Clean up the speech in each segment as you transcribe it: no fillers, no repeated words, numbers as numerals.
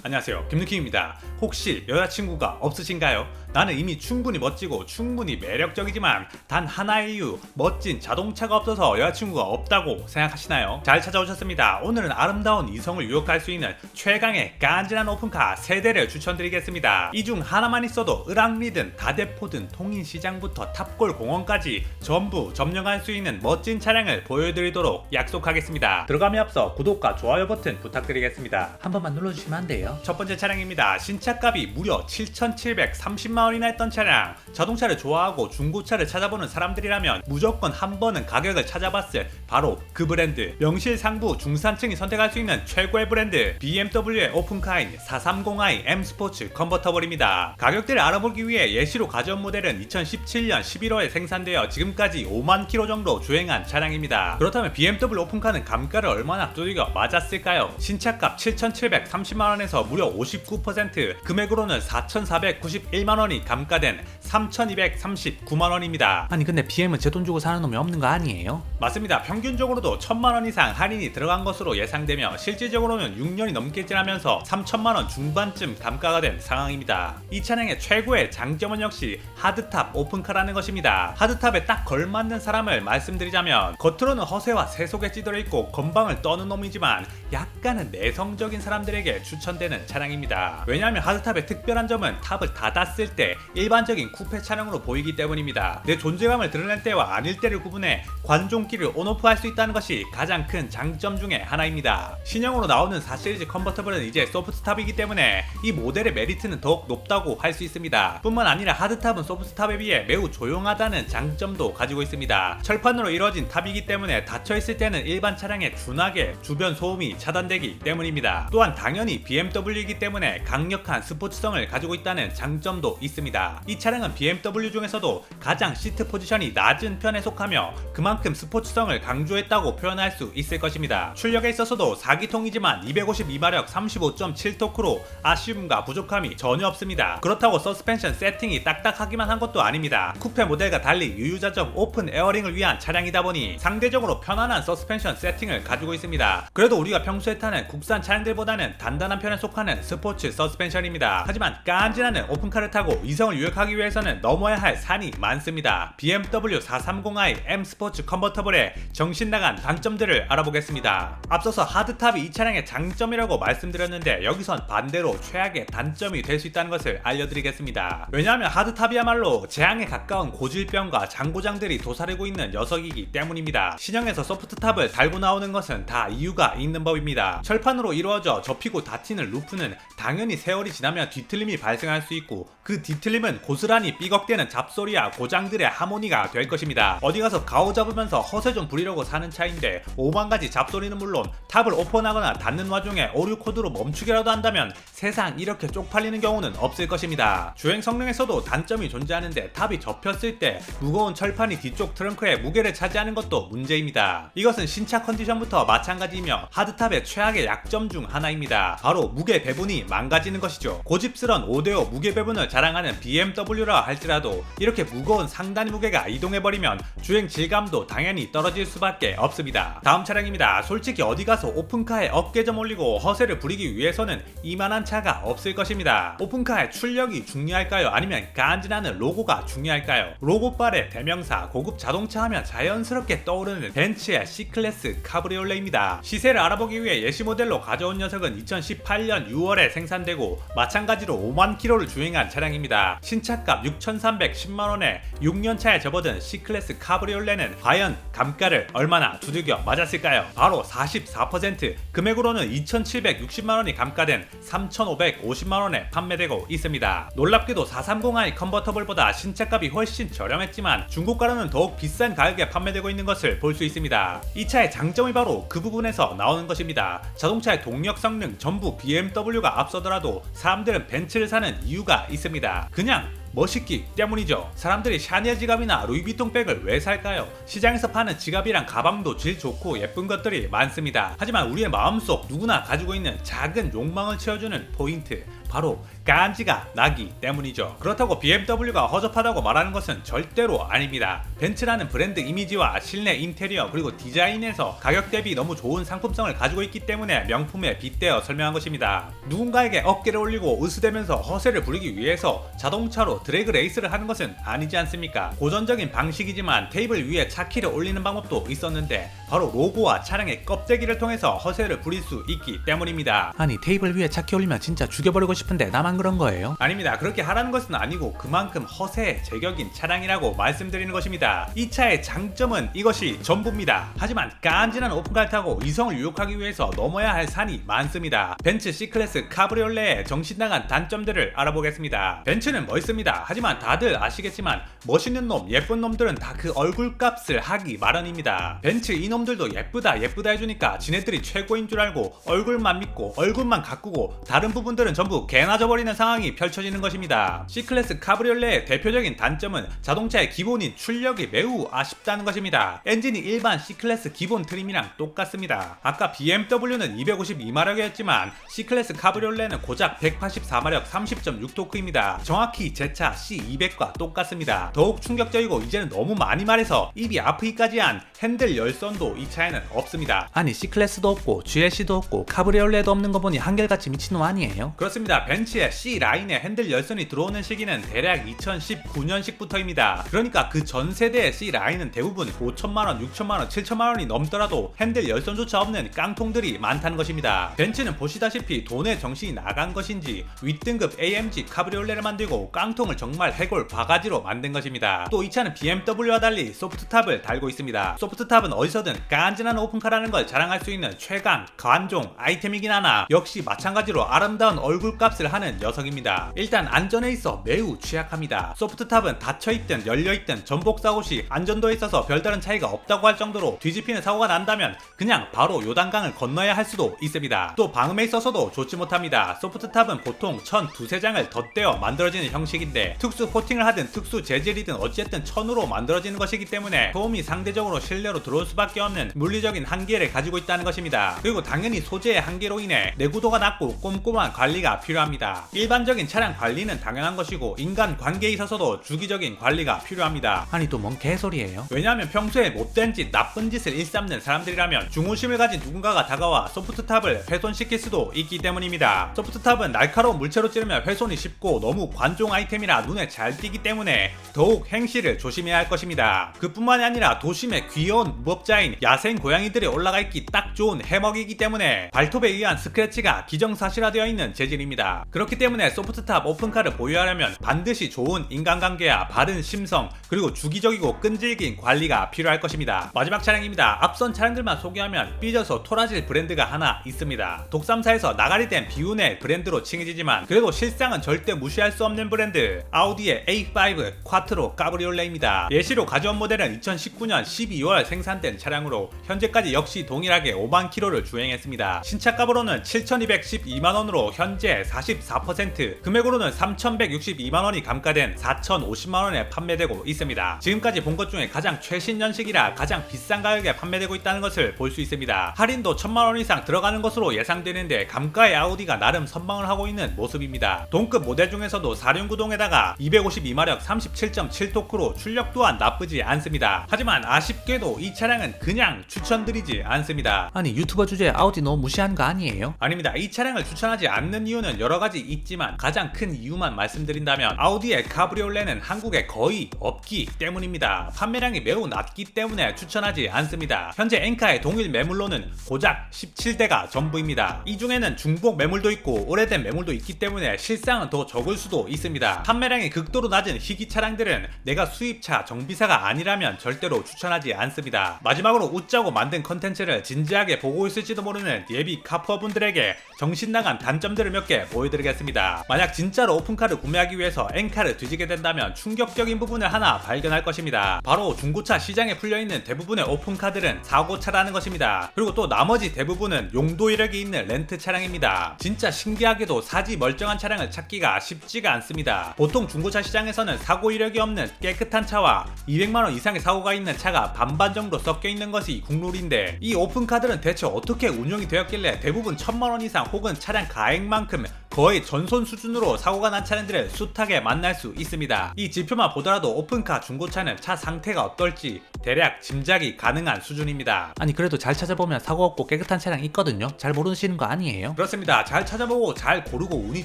안녕하세요, 김누킴입니다. 혹시 여자친구가 없으신가요? 나는 이미 충분히 멋지고 충분히 매력적이지만 단 하나의 이유, 멋진 자동차가 없어서 여자친구가 없다고 생각하시나요? 잘 찾아오셨습니다. 오늘은 아름다운 이성을 유혹할 수 있는 최강의 깐진한 오픈카 3대를 추천드리겠습니다. 이 중 하나만 있어도 을왕리든 다대포든 통인시장부터 탑골 공원까지 전부 점령할 수 있는 멋진 차량을 보여드리도록 약속하겠습니다. 들어가면 앞서 구독과 좋아요 버튼 부탁드리겠습니다. 한 번만 눌러주시면 안 돼요? 첫 번째 차량입니다. 신차값이 무려 7,730만원이나 했던 차량. 자동차를 좋아하고 중고차를 찾아보는 사람들이라면 무조건 한 번은 가격을 찾아봤을 바로 그 브랜드. 명실상부 중산층이 선택할 수 있는 최고의 브랜드, BMW의 오픈카인 430i M 스포츠 컨버터블입니다. 가격대를 알아보기 위해 예시로 가져온 모델은 2017년 11월에 생산되어 지금까지 5만 킬로 정도 주행한 차량입니다. 그렇다면 BMW 오픈카는 감가를 얼마나 두들겨 맞았을까요? 신차값 7,730만원에서 무려 59%, 금액으로는 4,491만원이 감가된 3,239만원입니다. 아니 근데 BM은 제 돈 주고 사는 놈이 없는 거 아니에요? 맞습니다. 평균적으로도 1,000만원 이상 할인이 들어간 것으로 예상되며 실질적으로는 6년이 넘게 지나면서 3,000만원 중반쯤 감가가 된 상황입니다. 이 차량의 최고의 장점은 역시 하드탑 오픈카라는 것입니다. 하드탑에 딱 걸맞는 사람을 말씀드리자면 겉으로는 허세와 세속에 찌들어 있고 건방을 떠는 놈이지만 약간은 내성적인 사람들에게 추천되는 차량입니다. 왜냐하면 하드탑의 특별한 점은 탑을 닫았을 때 일반적인 쿠페 차량으로 보이기 때문입니다. 내 존재감을 드러낼 때와 아닐 때를 구분해 관종기를 온오프 할 수 있다는 것이 가장 큰 장점 중에 하나입니다. 신형으로 나오는 4시리즈 컨버터블은 이제 소프트탑이기 때문에 이 모델의 메리트는 더욱 높다고 할 수 있습니다. 뿐만 아니라 하드탑은 소프트탑에 비해 매우 조용하다는 장점도 가지고 있습니다. 철판으로 이루어진 탑이기 때문에 닫혀있을 때는 일반 차량에 둔하게 주변 소음이 차단되기 때문입니다. 또한 당연히 BMW이기 때문에 강력한 스포츠성을 가지고 있다는 장점도 있습니다. 이 차량은 BMW 중에서도 가장 시트 포지션이 낮은 편에 속하며 그만큼 스포츠성을 강조했다고 표현할 수 있을 것입니다. 출력에 있어서도 4기통이지만 252마력 35.7토크로 아쉬움과 부족함이 전혀 없습니다. 그렇다고 서스펜션 세팅이 딱딱하기만 한 것도 아닙니다. 쿠페 모델과 달리 유유자적 오픈 에어링을 위한 차량이다 보니 상대적으로 편안한 서스펜션 세팅을 가지고 있습니다. 그래도 우리가 평소에 타는 국산 차량들보다는 단단한 편에 속하는 스포츠 서스펜션입니다. 하지만 깐진하는 오픈카를 타고 이성을 유혹하기 위해서는 넘어야 할 산이 많습니다. BMW 430i M 스포츠 컨버터블의 정신나간 단점들을 알아보겠습니다. 앞서서 하드탑이 이 차량의 장점이라고 말씀드렸는데 여기선 반대로 최악의 단점이 될 수 있다는 것을 알려드리겠습니다. 왜냐하면 하드탑이야말로 재앙에 가까운 고질병과 장고장들이 도사리고 있는 녀석이기 때문입니다. 신형에서 소프트탑을 달고 나오는 것은 다 이유가 있는 법입니다. 철판으로 이루어져 접히고 닫히는 루프는 당연히 세월이 지나면 뒤틀림이 발생할 수 있고 그 뒤틀림은 고스란히 삐걱대는 잡소리와 고장들의 하모니가 될 것입니다. 어디 가서 가오 잡으면서 허세 좀 부리려고 사는 차인데 5만가지 잡소리는 물론 탑을 오픈하거나 닫는 와중에 오류 코드로 멈추기라도 한다면 세상 이렇게 쪽팔리는 경우는 없을 것입니다. 주행 성능에서도 단점이 존재하는데 탑이 접혔을 때 무거운 철판이 뒤쪽 트렁크에 무게를 차지하는 것도 문제입니다. 이것은 신차 컨디션부터 마찬가지이며 하드탑의 최악의 약점 중 하나입니다. 바로 무게 배분이 망가지는 것이죠. 고집스런 5대5 무게 배분을 자랑하는 BMW라 할지라도 이렇게 무거운 상단 무게가 이동해버리면 주행 질감도 당연히 떨어질 수밖에 없습니다. 다음 차량입니다. 솔직히 어디 가서 오픈카에 어깨 좀 올리고 허세를 부리기 위해서는 이만한 차가 없을 것입니다. 오픈카의 출력이 중요할까요? 아니면 간지나는 로고가 중요할까요? 로고빨의 대명사 고급 자동차 하면 자연스럽게 떠오르는 벤츠의 C클래스 카브리올레입니다. 시세를 알아보기 위해 예시 모델로 가져온 녀석은 2018년 6월에 생산되고 마찬가지로 5만 킬로를 주행한 차량입니다. 신차값 6,310만원에 6년차에 접어든 C클래스 카브리올레는 과연 감가를 얼마나 두들겨 맞았을까요? 바로 44%, 금액으로는 2,760만원이 감가된 3,550만원에 판매되고 있습니다. 놀랍게도 430i 컨버터블보다 신차값이 훨씬 저렴했지만 중고가로는 더욱 비싼 가격에 판매되고 있는 것을 볼 수 있습니다. 이 차의 장점이 바로 그 부분에서 나오는 것입니다. 자동차의 동력 성능 전부 BMW가 앞서더라도 사람들은 벤츠를 사는 이유가 있습니다. 그냥 멋있기 때문이죠. 사람들이 샤넬 지갑이나 루이비통 백을 왜 살까요? 시장에서 파는 지갑이랑 가방도 질 좋고 예쁜 것들이 많습니다. 하지만 우리의 마음속 누구나 가지고 있는 작은 욕망을 채워주는 포인트, 바로 간지가 나기 때문이죠. 그렇다고 BMW가 허접하다고 말하는 것은 절대로 아닙니다. 벤츠라는 브랜드 이미지와 실내 인테리어 그리고 디자인에서 가격 대비 너무 좋은 상품성을 가지고 있기 때문에 명품에 빗대어 설명한 것입니다. 누군가에게 어깨를 올리고 으스대면서 허세를 부리기 위해서 자동차로 드래그 레이스를 하는 것은 아니지 않습니까? 고전적인 방식이지만 테이블 위에 차키를 올리는 방법도 있었는데 바로 로고와 차량의 껍데기를 통해서 허세를 부릴 수 있기 때문입니다. 아니 테이블 위에 차키 올리면 진짜 죽여버리고 싶은데 나만 그런 거예요? 아닙니다. 그렇게 하라는 것은 아니고 그만큼 허세에 제격인 차량이라고 말씀드리는 것입니다. 이 차의 장점은 이것이 전부입니다. 하지만 간지난 오픈카를 타고 이성을 유혹하기 위해서 넘어야 할 산이 많습니다. 벤츠 C클래스 카브리올레의 정신나간 단점들을 알아보겠습니다. 벤츠는 멋있습니다. 하지만 다들 아시겠지만 멋있는 놈, 예쁜 놈들은 다 그 얼굴값을 하기 마련입니다. 벤츠 이놈들도 예쁘다 해주니까 지네들이 최고인 줄 알고 얼굴만 믿고 얼굴만 가꾸고 다른 부분들은 전부 개나 져버리는 상황이 펼쳐지는 것입니다. C클래스 카브리올레의 대표적인 단점은 자동차의 기본인 출력이 매우 아쉽다는 것입니다. 엔진이 일반 C클래스 기본 트림이랑 똑같습니다. 아까 BMW는 252마력이었지만 C클래스 카브리올레는 고작 184마력 30.6토크입니다. 정확히 제 차 C200과 똑같습니다. 더욱 충격적이고 이제는 너무 많이 말해서 입이 아프기까지 한 핸들 열선도 이 차에는 없습니다. 아니 C클래스도 없고 GLC도 없고 카브리올레도 없는 거 보니 한결같이 미친놈 아니에요? 그렇습니다. 벤츠의 C라인에 핸들 열선이 들어오는 시기는 대략 2019년식부터입니다. 그러니까 그 전 세대의 C라인은 대부분 5천만원, 6천만원, 7천만원이 넘더라도 핸들 열선조차 없는 깡통들이 많다는 것입니다. 벤츠는 보시다시피 돈에 정신이 나간 것인지 윗등급 AMG 카브리올레를 만들고 깡통을 정말 해골 바가지로 만든 것입니다. 또 이 차는 BMW와 달리 소프트탑을 달고 있습니다. 소프트탑은 어디서든 간지나는 오픈카라는 걸 자랑할 수 있는 최강 관종 아이템이긴 하나 역시 마찬가지로 아름다운 얼굴값을 하는 녀석입니다. 일단 안전에 있어 매우 취약합니다. 소프트탑은 닫혀있든 열려있든 전복사고 시 안전도에 있어서 별다른 차이가 없다고 할 정도로 뒤집히는 사고가 난다면 그냥 바로 요단강을 건너야 할 수도 있습니다. 또 방음에 있어서도 좋지 못합니다. 소프트탑은 보통 천 두세 장을 덧대어 만들어지는 형식인데 특수 코팅을 하든 특수 재질이든 어쨌든 천으로 만들어지는 것이기 때문에 소음이 상대적으로 실내로 들어올 수밖에 없는 물리적인 한계를 가지고 있다는 것입니다. 그리고 당연히 소재의 한계로 인해 내구도가 낮고 꼼꼼한 관리가 필요합니다. 일반적인 차량 관리는 당연한 것이고 인간 관계에 있어서도 주기적인 관리가 필요합니다. 아니 또 뭔 개소리예요? 왜냐하면 평소에 못된 짓, 나쁜 짓을 일삼는 사람들이라면 중후심을 가진 누군가가 다가와 소프트탑을 훼손시킬 수도 있기 때문입니다. 소프트탑은 날카로운 물체로 찌르면 훼손이 쉽고 너무 관종 아이템이라 눈에 잘 띄기 때문에 더욱 행실을 조심해야 할 것입니다. 그뿐만이 아니라 도심에 귀여운 무법자인 야생 고양이들이 올라가 있기 딱 좋은 해먹이기 때문에 발톱에 의한 스크래치가 기정사실화되어 있는 재질입니다. 그렇기 때문에 소프트탑 오픈카를 보유하려면 반드시 좋은 인간관계와 바른 심성 그리고 주기적이고 끈질긴 관리가 필요할 것입니다. 마지막 차량입니다. 앞선 차량들만 소개하면 삐져서 토라질 브랜드가 하나 있습니다. 독삼사에서 나가리된 비운의 브랜드로 칭해지지만 그래도 실상은 절대 무시할 수 없는 브랜드, 아우디의 A5 콰트로 카브리올레입니다. 예시로 가져온 모델은 2019년 12월 생산된 차량으로 현재까지 역시 동일하게 5만 킬로를 주행했습니다. 신차값으로는 7,212만원으로 현재 44%, 금액으로는 3,162만원이 감가된 4,050만원에 판매되고 있습니다. 지금까지 본 것 중에 가장 최신 연식이라 가장 비싼 가격에 판매되고 있다는 것을 볼 수 있습니다. 할인도 1,000만원 이상 들어가는 것으로 예상되는데 감가의 아우디가 나름 선방을 하고 있는 모습입니다. 동급 모델 중에서도 4륜구동에다가 252마력 37.7토크로 출력 또한 나쁘지 않습니다. 하지만 아쉽게도 이 차량은 그냥 추천드리지 않습니다. 아니 유튜버 주제에 아우디 너무 무시하는 거 아니에요? 아닙니다. 이 차량을 추천하지 않는 이유는 여러가지 있지만 가장 큰 이유만 말씀드린다면 아우디의 카브리올레는 한국에 거의 없기 때문입니다. 판매량이 매우 낮기 때문에 추천하지 않습니다. 현재 엔카의 동일 매물로는 고작 17대가 전부입니다. 이 중에는 중복 매물도 있고 오래된 매물도 있기 때문에 실상은 더 적을 수도 있습니다. 판매량이 극도로 낮은 희귀 차량들은 내가 수입차 정비사가 아니라면 절대로 추천하지 않습니다. 마지막으로 웃자고 만든 컨텐츠를 진지하게 보고 있을지도 모르는 예비 카푸어분들에게 정신나간 단점들을 몇 개 보여드리겠습니다. 만약 진짜로 오픈카를 구매하기 위해서 엔카를 뒤지게 된다면 충격적인 부분을 하나 발견할 것입니다. 바로 중고차 시장에 풀려있는 대부분의 오픈카들은 사고차라는 것입니다. 그리고 또 나머지 대부분은 용도 이력이 있는 렌트 차량입니다. 진짜 신기하게도 사지 멀쩡한 차량을 찾기가 쉽지가 않습니다. 보통 중고차 시장에서는 사고 이력이 없는 깨끗한 차와 200만원 이상의 사고가 있는 차가 반반 정도 섞여 있는 것이 국룰인데, 이 오픈카들은 대체 어떻게 운영이 되었길래 대부분 1000만원 이상 혹은 차량 가액만큼 거의 전손 수준으로 사고가 난 차량들을 숱하게 만날 수 있습니다. 이 지표만 보더라도 오픈카 중고차는 차 상태가 어떨지 대략 짐작이 가능한 수준입니다. 아니 그래도 잘 찾아보면 사고 없고 깨끗한 차량 있거든요. 잘 모르시는 거 아니에요? 그렇습니다. 잘 찾아보고 잘 고르고 운이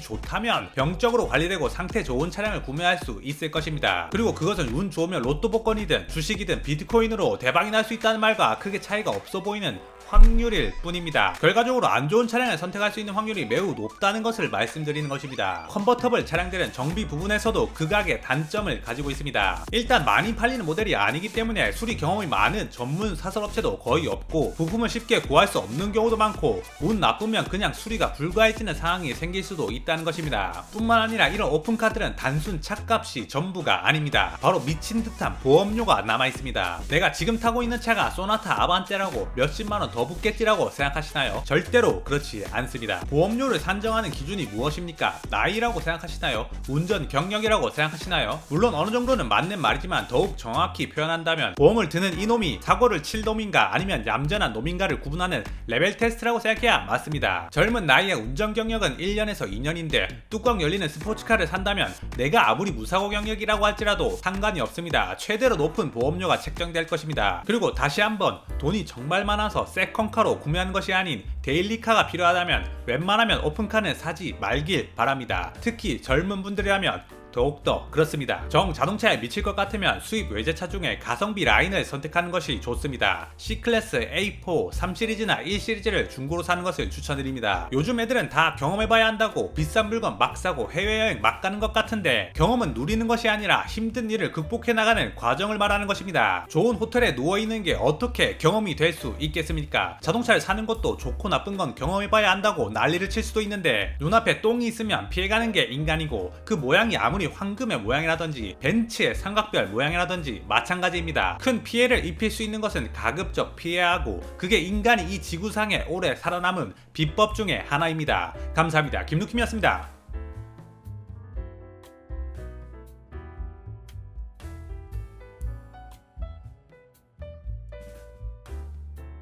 좋다면 병적으로 관리되고 상태 좋은 차량을 구매할 수 있을 것입니다. 그리고 그것은 운 좋으면 로또 복권이든 주식이든 비트코인으로 대박이 날 수 있다는 말과 크게 차이가 없어 보이는 확률일 뿐입니다. 결과적으로 안 좋은 차량을 선택할 수 있는 확률이 매우 높다는 것을 말씀드리는 것입니다. 컨버터블 차량들은 정비 부분에서도 극악의 단점을 가지고 있습니다. 일단 많이 팔리는 모델이 아니기 때문에 수리 경험이 많은 전문 사설업체도 거의 없고, 부품을 쉽게 구할 수 없는 경우도 많고, 운 나쁘면 그냥 수리가 불가해지는 상황이 생길 수도 있다는 것입니다. 뿐만 아니라 이런 오픈카들은 단순 차값이 전부가 아닙니다. 바로 미친 듯한 보험료가 남아있습니다. 내가 지금 타고 있는 차가 소나타 아반떼라고 몇십만원 더 붙겠지라고 생각하시나요? 절대로 그렇지 않습니다. 보험료를 산정하는 기준이 무엇입니까? 나이라고 생각하시나요? 운전 경력이라고 생각하시나요? 물론 어느 정도는 맞는 말이지만 더욱 정확히 표현한다면 보험을 드는 이놈이 사고를 칠 놈인가 아니면 얌전한 놈인가를 구분하는 레벨 테스트라고 생각해야 맞습니다. 젊은 나이에 운전 경력은 1년에서 2년인데 뚜껑 열리는 스포츠카를 산다면 내가 아무리 무사고 경력이라고 할지라도 상관이 없습니다. 최대로 높은 보험료가 책정될 것입니다. 그리고 다시 한번 돈이 정말 많아서 세컨카로 구매하는 것이 아닌 데일리카가 필요하다면 웬만하면 오픈카는 사지 말길 바랍니다. 특히 젊은 분들이라면 더욱더 그렇습니다. 정 자동차에 미칠 것 같으면 수입 외제차 중에 가성비 라인을 선택하는 것이 좋습니다. C클래스, A4, 3시리즈나 1시리즈를 중고로 사는 것을 추천드립니다. 요즘 애들은 다 경험해봐야 한다고 비싼 물건 막 사고 해외여행 막 가는 것 같은데, 경험은 누리는 것이 아니라 힘든 일을 극복해 나가는 과정을 말하는 것입니다. 좋은 호텔에 누워있는 게 어떻게 경험이 될 수 있겠습니까? 자동차를 사는 것도 좋고 나쁜 건 경험해봐야 한다고 난리를 칠 수도 있는데, 눈앞에 똥이 있으면 피해가는 게 인간이고, 그 모양이 아무리 황금의 모양이라든지 벤츠의 삼각별 모양이라든지 마찬가지입니다. 큰 피해를 입힐 수 있는 것은 가급적 피해야 하고, 그게 인간이 이 지구상에 오래 살아남은 비법 중에 하나입니다. 감사합니다. 김루킴이었습니다.